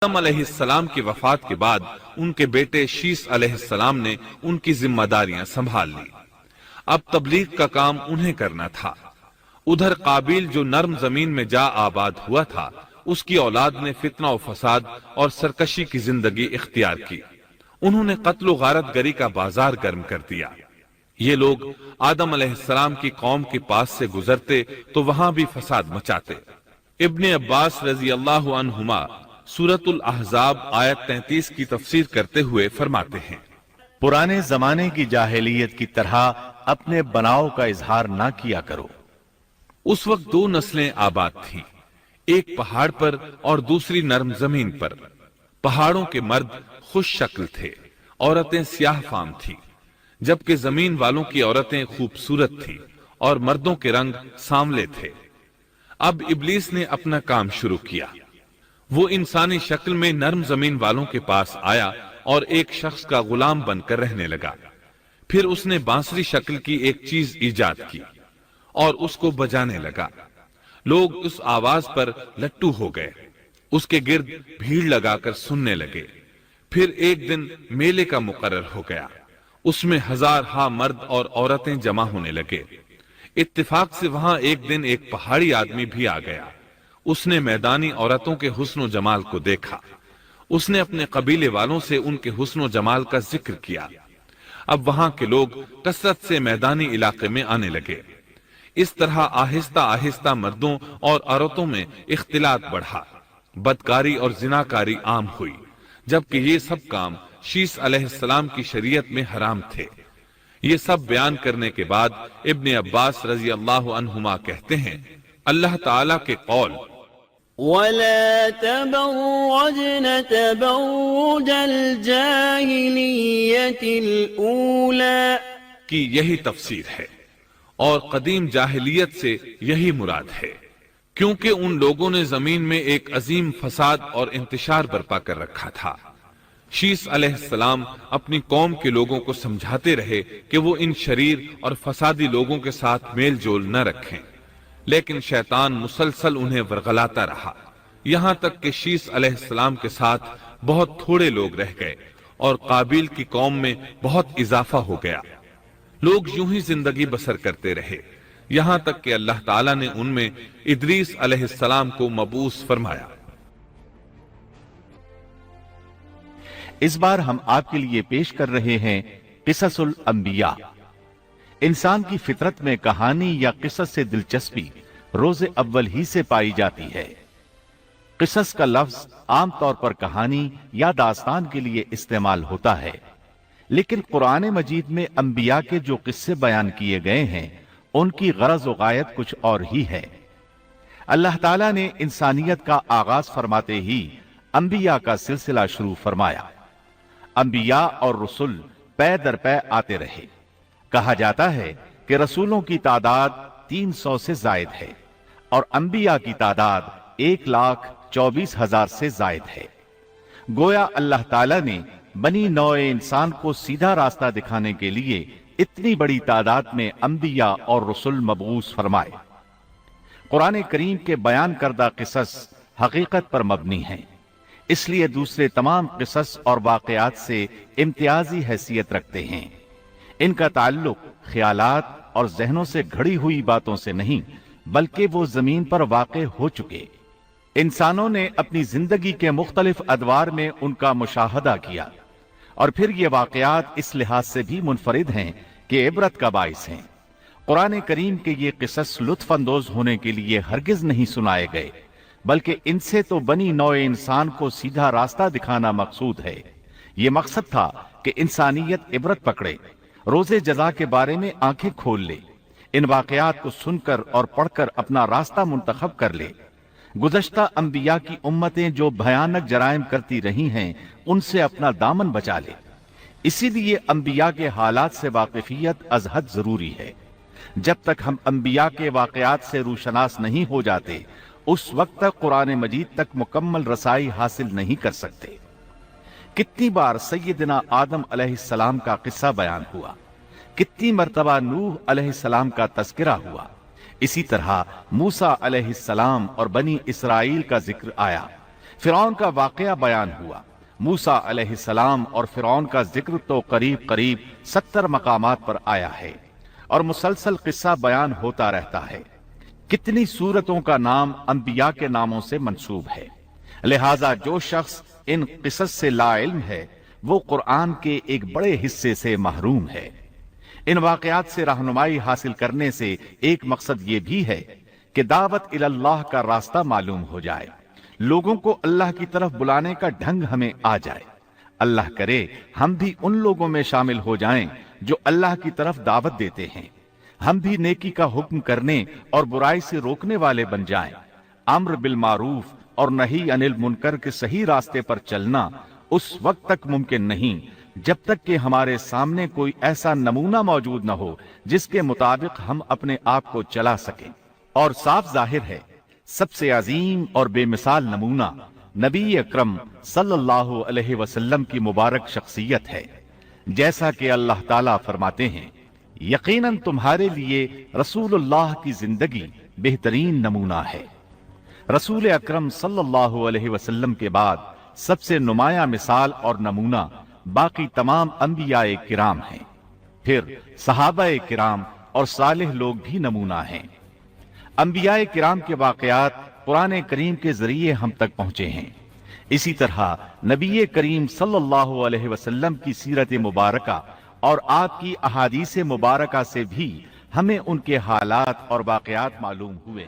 آدم علیہ السلام کی وفات کے بعد ان کے بیٹے شیس علیہ السلام نے ان کی ذمہ داریاں سنبھال لی۔ اب تبلیغ کا کام انہیں کرنا تھا۔ ادھر قابیل جو نرم زمین میں جا آباد ہوا تھا، اس کی اولاد نے فتنہ و فساد اور سرکشی کی زندگی اختیار کی۔ انہوں نے قتل و غارت گری کا بازار گرم کر دیا۔ یہ لوگ آدم علیہ السلام کی قوم کے پاس سے گزرتے تو وہاں بھی فساد مچاتے۔ ابن عباس رضی اللہ عنہما سورۃ الاحزاب آیت 33 کی تفسیر کرتے ہوئے فرماتے ہیں، پرانے زمانے کی جاہلیت کی طرح اپنے بناؤ کا اظہار نہ کیا کرو۔ اس وقت دو نسلیں آباد تھیں، ایک پہاڑ پر اور دوسری نرم زمین پر۔ پہاڑوں کے مرد خوش شکل تھے، عورتیں سیاہ فام تھیں، جبکہ زمین والوں کی عورتیں خوبصورت تھیں اور مردوں کے رنگ سانولے تھے۔ اب ابلیس نے اپنا کام شروع کیا۔ وہ انسانی شکل میں نرم زمین والوں کے پاس آیا اور ایک شخص کا غلام بن کر رہنے لگا۔ پھر اس نے بانسری شکل کی ایک چیز ایجاد کی اور اس کو بجانے لگا۔ لوگ اس آواز پر لٹو ہو گئے، اس کے گرد بھیڑ لگا کر سننے لگے۔ پھر ایک دن میلے کا مقرر ہو گیا، اس میں ہزارہا مرد اور عورتیں جمع ہونے لگے۔ اتفاق سے وہاں ایک دن ایک پہاڑی آدمی بھی آ گیا۔ اس نے میدانی عورتوں کے حسن و جمال کو دیکھا۔ اس نے اپنے قبیلے والوں سے ان کے حسن و جمال کا ذکر کیا۔ اب وہاں کے لوگ کثرت سے میدانی علاقے میں آنے لگے۔ اس طرح آہستہ آہستہ مردوں اور عورتوں میں اختلاط بڑھا، بدکاری اور زناکاری عام ہوئی، جبکہ یہ سب کام شیس علیہ السلام کی شریعت میں حرام تھے۔ یہ سب بیان کرنے کے بعد ابن عباس رضی اللہ عنہما کہتے ہیں، اللہ تعالیٰ کے قول وَلَا تَبَرَّجْنَ تَبَرُّجَ الْجَاهِلِيَّةِ الْأُولَى کی یہی تفسیر ہے، اور قدیم جاہلیت سے یہی مراد ہے، کیونکہ ان لوگوں نے زمین میں ایک عظیم فساد اور انتشار برپا کر رکھا تھا۔ شیس علیہ السلام اپنی قوم کے لوگوں کو سمجھاتے رہے کہ وہ ان شریر اور فسادی لوگوں کے ساتھ میل جول نہ رکھیں، لیکن شیطان مسلسل انہیں ورغلاتا رہا، یہاں تک کہ شیس علیہ السلام کے ساتھ بہت تھوڑے لوگ رہ گئے اور قابیل کی قوم میں بہت اضافہ ہو گیا۔ لوگ یوں ہی زندگی بسر کرتے رہے، یہاں تک کہ اللہ تعالیٰ نے ان میں ادریس علیہ السلام کو مبعوث فرمایا۔ اس بار ہم آپ کے لیے پیش کر رہے ہیں قصص الانبیاء۔ انسان کی فطرت میں کہانی یا قصص سے دلچسپی روز اول ہی سے پائی جاتی ہے۔ قصص کا لفظ عام طور پر کہانی یا داستان کے لیے استعمال ہوتا ہے، لیکن قرآن مجید میں انبیاء کے جو قصے بیان کیے گئے ہیں ان کی غرض و غایت کچھ اور ہی ہے۔ اللہ تعالیٰ نے انسانیت کا آغاز فرماتے ہی انبیاء کا سلسلہ شروع فرمایا۔ انبیاء اور رسول پے در پے آتے رہے۔ کہا جاتا ہے کہ رسولوں کی تعداد 300 سے زائد ہے اور انبیاء کی تعداد 1,24,000 سے زائد ہے۔ گویا اللہ تعالیٰ نے بنی نوع انسان کو سیدھا راستہ دکھانے کے لیے اتنی بڑی تعداد میں انبیاء اور رسول مبعوث فرمائے۔ قرآن کریم کے بیان کردہ قصص حقیقت پر مبنی ہیں، اس لیے دوسرے تمام قصص اور واقعات سے امتیازی حیثیت رکھتے ہیں۔ ان کا تعلق خیالات اور ذہنوں سے گھڑی ہوئی باتوں سے نہیں، بلکہ وہ زمین پر واقع ہو چکے۔ انسانوں نے اپنی زندگی کے مختلف ادوار میں ان کا مشاہدہ کیا، اور پھر یہ واقعات اس لحاظ سے بھی منفرد ہیں کہ عبرت کا باعث ہیں۔ قرآن کریم کے یہ قصص لطف اندوز ہونے کے لیے ہرگز نہیں سنائے گئے، بلکہ ان سے تو بنی نوع انسان کو سیدھا راستہ دکھانا مقصود ہے۔ یہ مقصد تھا کہ انسانیت عبرت پکڑے، روز جزا کے بارے میں آنکھیں کھول لے، ان واقعات کو سن کر اور پڑھ کر اپنا راستہ منتخب کر لے۔ گزشتہ انبیاء کی امتیں جو بھیانک جرائم کرتی رہی ہیں ان سے اپنا دامن بچا لے۔ اسی لیے انبیاء کے حالات سے واقفیت از حد ضروری ہے۔ جب تک ہم انبیاء کے واقعات سے روشناس نہیں ہو جاتے اس وقت تک قرآن مجید تک مکمل رسائی حاصل نہیں کر سکتے۔ کتنی بار سیدنا آدم علیہ السلام کا قصہ بیان ہوا، کتنی مرتبہ نوح علیہ السلام کا تذکرہ ہوا، اسی طرح موسیٰ علیہ السلام اور بنی اسرائیل کا ذکر آیا، فرعون کا واقعہ بیان ہوا۔ موسیٰ علیہ السلام اور فرعون کا ذکر تو قریب قریب 70 مقامات پر آیا ہے اور مسلسل قصہ بیان ہوتا رہتا ہے۔ کتنی سورتوں کا نام انبیاء کے ناموں سے منسوب ہے، لہذا جو شخص ان قصص سے لا علم ہے وہ قرآن کے ایک بڑے حصے سے محروم ہے۔ ان واقعات سے رہنمائی حاصل کرنے سے ایک مقصد یہ بھی ہے کہ دعوت اللہ کا راستہ معلوم ہو جائے، لوگوں کو اللہ کی طرف بلانے کا ڈھنگ ہمیں آ جائے۔ اللہ کرے ہم بھی ان لوگوں میں شامل ہو جائیں جو اللہ کی طرف دعوت دیتے ہیں، ہم بھی نیکی کا حکم کرنے اور برائی سے روکنے والے بن جائیں۔ امر بالمعروف اور نہی عن المنکر کے صحیح راستے پر چلنا اس وقت تک ممکن نہیں جب تک کہ ہمارے سامنے کوئی ایسا نمونہ موجود نہ ہو جس کے مطابق ہم اپنے آپ کو چلا سکیں۔ اور صاف ظاہر ہے سب سے عظیم اور بے مثال نمونہ نبی اکرم صلی اللہ علیہ وسلم کی مبارک شخصیت ہے، جیسا کہ اللہ تعالیٰ فرماتے ہیں یقیناً تمہارے لیے رسول اللہ کی زندگی بہترین نمونہ ہے۔ رسول اکرم صلی اللہ علیہ وسلم کے بعد سب سے نمایاں مثال اور نمونہ باقی تمام انبیاء کرام ہیں، پھر صحابہ کرام اور صالح لوگ بھی نمونہ ہیں۔ انبیاء کرام کے واقعات قرآن کریم کے ذریعے ہم تک پہنچے ہیں، اسی طرح نبی کریم صلی اللہ علیہ وسلم کی سیرت مبارکہ اور آپ کی احادیث مبارکہ سے بھی ہمیں ان کے حالات اور واقعات معلوم ہوئے۔